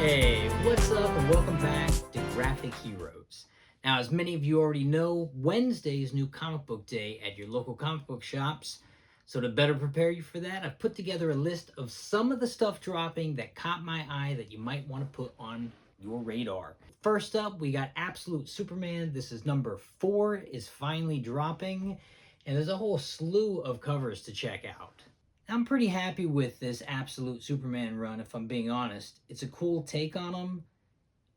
Hey, what's up, and welcome back to Graphic Heroes. Now, as many of you already know, Wednesday is new comic book day at your local comic book shops. So to better prepare you for that, I've put together a list of some of the stuff dropping that caught my eye that you might want to put on your radar. First up, we got Absolute Superman. This is number 4, is finally dropping, and there's a whole slew of covers to check out. I'm pretty happy with this Absolute Superman run, if I'm being honest. It's a cool take on him.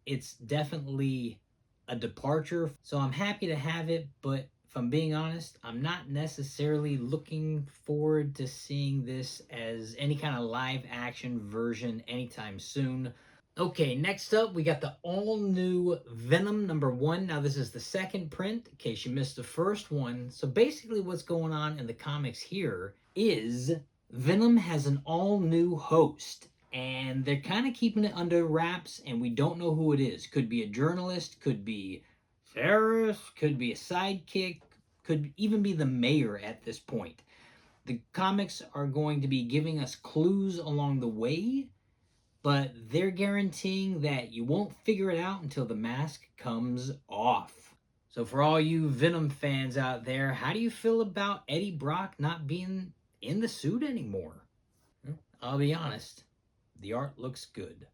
It's definitely a departure, so I'm happy to have it, but if I'm being honest, I'm not necessarily looking forward to seeing this as any kind of live action version anytime soon. Okay, next up, we got the all-new Venom #1. Now, this is the second print, in case you missed the first one. So basically what's going on in the comics here is Venom has an all-new host, and they're kind of keeping it under wraps, and we don't know who it is. Could be a journalist, could be Ferris, could be a sidekick, could even be the mayor at this point. The comics are going to be giving us clues along the way, but they're guaranteeing that you won't figure it out until the mask comes off. So for all you Venom fans out there, how do you feel about Eddie Brock not being in the suit anymore? I'll be honest, the art looks good.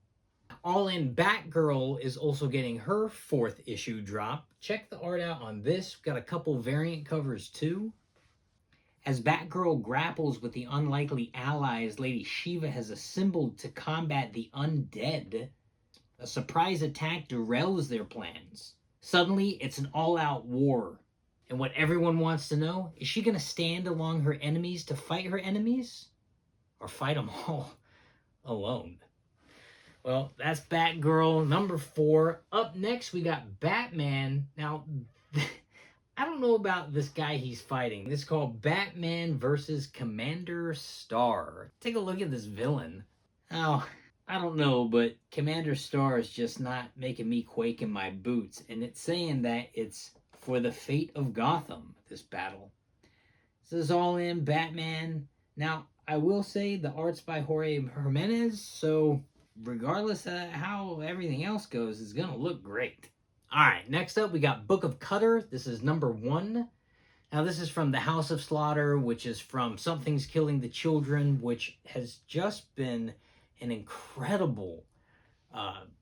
All In Batgirl is also getting her 4th issue drop. Check the art out on this. We've got a couple variant covers too. As Batgirl grapples with the unlikely allies Lady Shiva has assembled to combat the undead, a surprise attack derails their plans. Suddenly, it's an all-out war. And what everyone wants to know, is she going to stand along her enemies to fight her enemies? Or fight them all alone? Well, that's Batgirl #4. Up next, we got Batman. Now, I don't know about this guy he's fighting. This is called Batman versus Commander Star. Take a look at this villain. Oh, I don't know, but Commander Star is just not making me quake in my boots. And it's saying that it's for the fate of Gotham, this battle. This is All In Batman. Now, I will say the art's by Jorge Jimenez, so regardless of how everything else goes, it's going to look great. All right, next up, we got Book of Cutter. This is #1. Now, this is from the House of Slaughter, which is from Something's Killing the Children, which has just been an incredible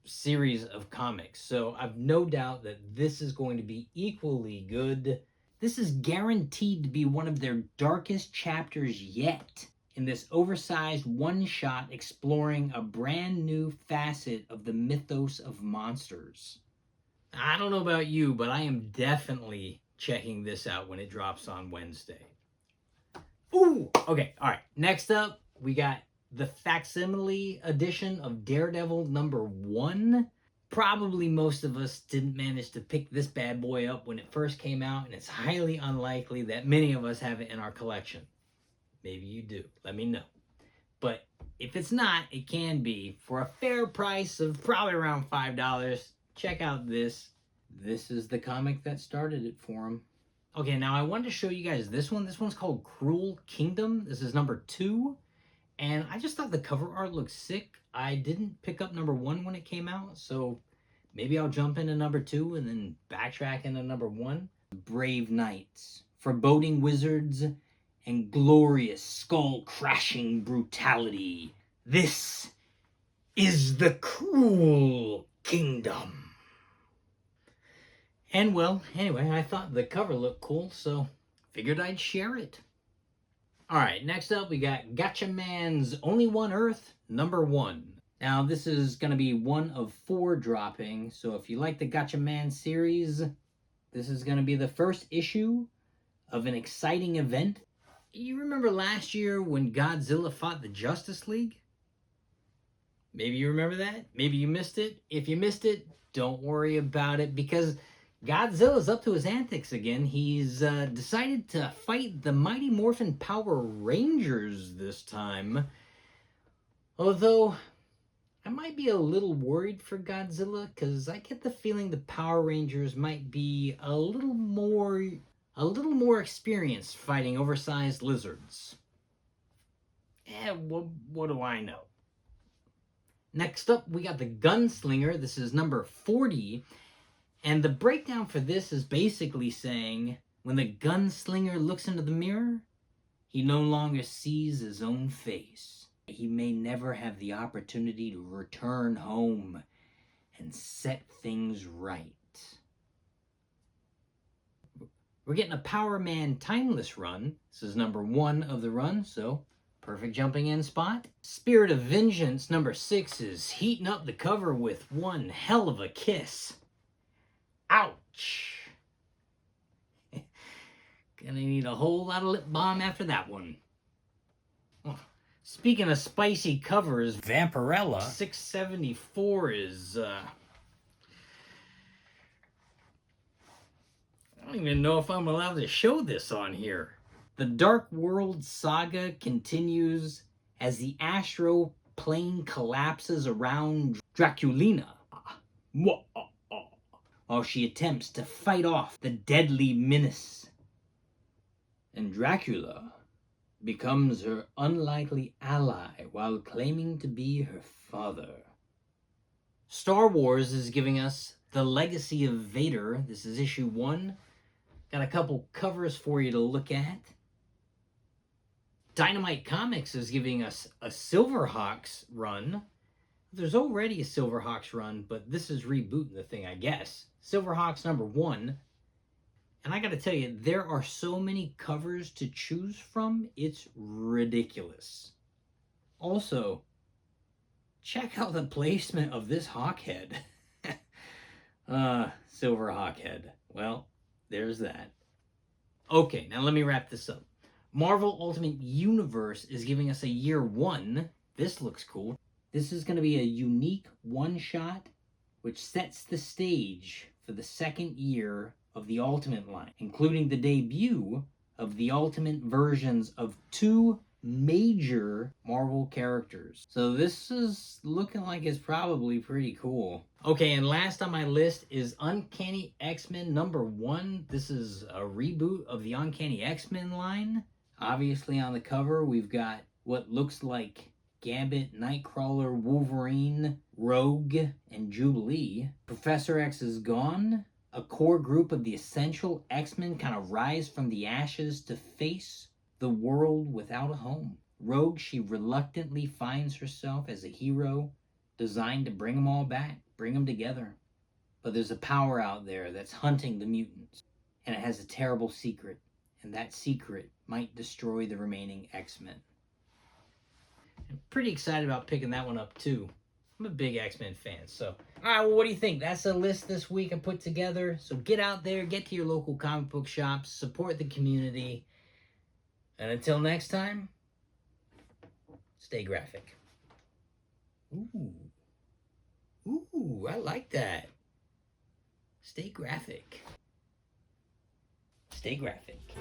series of comics. So I've no doubt that this is going to be equally good. This is guaranteed to be one of their darkest chapters yet, in this oversized one-shot exploring a brand new facet of the mythos of monsters. I don't know about you, but I am definitely checking this out when it drops on Wednesday. Ooh, okay, all right. Next up, we got the facsimile edition of Daredevil #1. Probably most of us didn't manage to pick this bad boy up when it first came out, and it's highly unlikely that many of us have it in our collection. Maybe you do. Let me know. But if it's not, it can be for a fair price of probably around $5. Check out this. This is the comic that started it for him. Okay, now I wanted to show you guys this one. This one's called Cruel Kingdom. This is #2. And I just thought the cover art looked sick. I didn't pick up #1 when it came out, so maybe I'll jump into #2 and then backtrack into #1. Brave knights, foreboding wizards, and glorious skull-crashing brutality. This is the Cruel Kingdom. And well, anyway, I thought the cover looked cool, so figured I'd share it. All right, next up we got Gatchaman's Only One Earth #1. Now this is going to be one of 4 dropping, so if you like the Gatchaman series, this is going to be the first issue of an exciting event. You remember last year when Godzilla fought the Justice League? Maybe you remember that. Maybe you missed it. If you missed it, don't worry about it, because Godzilla's up to his antics again. He's decided to fight the Mighty Morphin Power Rangers this time. Although, I might be a little worried for Godzilla, because I get the feeling the Power Rangers might be a little more experienced fighting oversized lizards. What do I know? Next up, we got the Gunslinger. This is number 40. And the breakdown for this is basically saying when the gunslinger looks into the mirror, he no longer sees his own face. He may never have the opportunity to return home and set things right. We're getting a Power Man Timeless run. This is number 1 of the run, so perfect jumping in spot. Spirit of Vengeance, number 6, is heating up the cover with one hell of a kiss. Ouch! Gonna need a whole lot of lip balm after that one. Oh, speaking of spicy covers, Vampirella 674 is, I don't even know if I'm allowed to show this on here. The Dark World saga continues as the astro plane collapses around Draculina, while she attempts to fight off the deadly menace. And Dracula becomes her unlikely ally while claiming to be her father. Star Wars is giving us The Legacy of Vader. This is issue 1. Got a couple covers for you to look at. Dynamite Comics is giving us a Silverhawks run. There's already a Silverhawks run, but this is rebooting the thing, I guess. Silverhawks number 1. And I gotta tell you, there are so many covers to choose from, it's ridiculous. Also, check out the placement of this Hawkhead. Silver Hawkhead. Well, there's that. Okay, now let me wrap this up. Marvel Ultimate Universe is giving us a year 1. This looks cool. This is going to be a unique one-shot which sets the stage for the second year of the Ultimate line, including the debut of the Ultimate versions of 2 major Marvel characters. So this is looking like it's probably pretty cool. Okay, and last on my list is Uncanny X-Men number 1. This is a reboot of the Uncanny X-Men line. Obviously on the cover we've got what looks like Gambit, Nightcrawler, Wolverine, Rogue, and Jubilee. Professor X is gone. A core group of the essential X-Men kind of rise from the ashes to face the world without a home. Rogue, she reluctantly finds herself as a hero designed to bring them all back, bring them together. But there's a power out there that's hunting the mutants, and it has a terrible secret, and that secret might destroy the remaining X-Men. I'm pretty excited about picking that one up too. I'm a big X-Men fan, so. All right, well, what do you think? That's the list this week I put together. So get out there, get to your local comic book shops, support the community. And until next time, stay graphic. Ooh. Ooh, I like that. Stay graphic. Stay graphic.